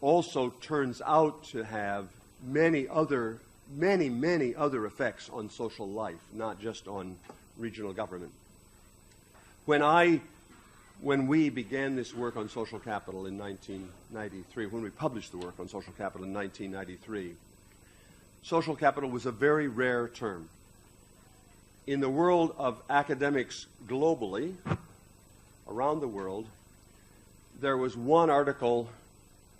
also turns out to have many other effects on social life, not just on regional government. When we began this work on social capital in 1993, when we published the work on social capital in 1993, social capital was a very rare term. In the world of academics globally, around the world, there was one article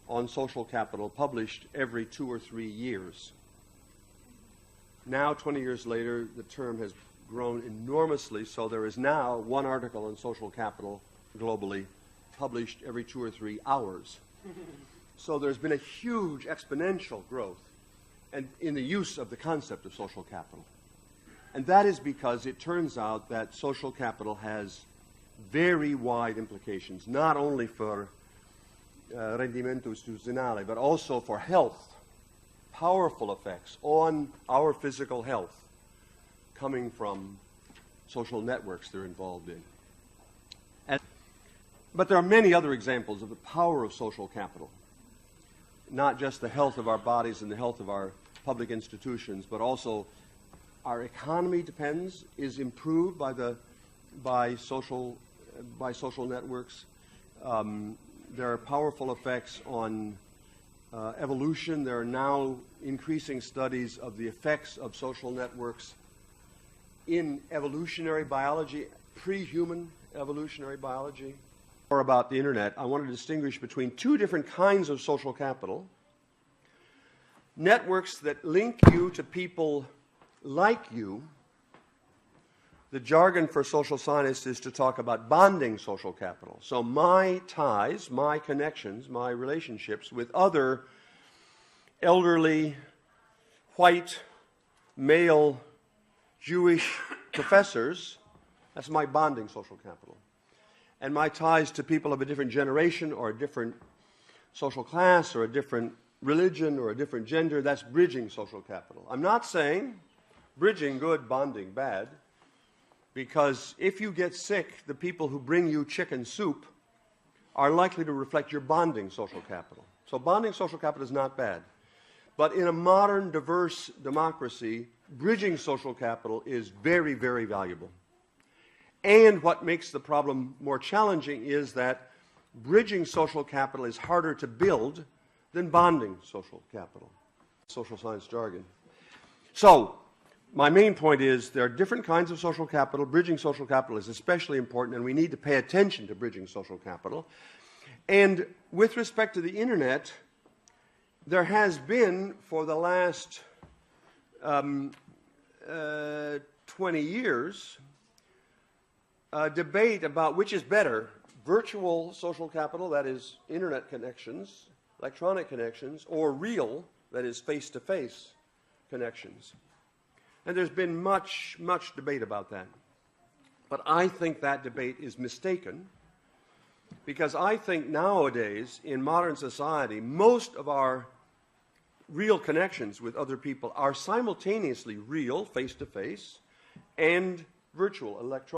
on social capital published every 2 or 3 years. Now, 20 years later, the term has grown enormously, so there is now one article on social capital globally published every 2 or 3 hours. So there's been a huge exponential growth in the use of the concept of social capital. And that is because it turns out that social capital has very wide implications, not only for rendimento istituzionale, but also for health, powerful effects on our physical health coming from social networks they're involved in. But there are many other examples of the power of social capital, not just the health of our bodies and the health of our public institutions, but also our economy is improved by social networks. There are powerful effects on evolution. There are now increasing studies of the effects of social networks in evolutionary biology, pre-human evolutionary biology. Or about the internet, I want to distinguish between 2 different kinds of social capital. Networks that link you to people like you. The jargon for social scientists is to talk about bonding social capital. So my ties, my connections, my relationships with other elderly, white, male, Jewish professors, that's my bonding social capital. And my ties to people of a different generation or a different social class or a different religion or a different gender, that's bridging social capital. I'm not saying bridging good, bonding bad, because if you get sick, the people who bring you chicken soup are likely to reflect your bonding social capital. So bonding social capital is not bad. But in a modern, diverse democracy, bridging social capital is very, very valuable. And what makes the problem more challenging is that bridging social capital is harder to build than bonding social capital, social science jargon. So my main point is there are different kinds of social capital. Bridging social capital is especially important, and we need to pay attention to bridging social capital. And with respect to the internet, there has been, for the last 20 years, a debate about which is better, virtual social capital, that is internet connections, electronic connections, or real, that is face-to-face connections. And there's been much debate about that. But I think that debate is mistaken, because I think nowadays, in modern society, most of our real connections with other people are simultaneously real, face-to-face, and virtual, electronic.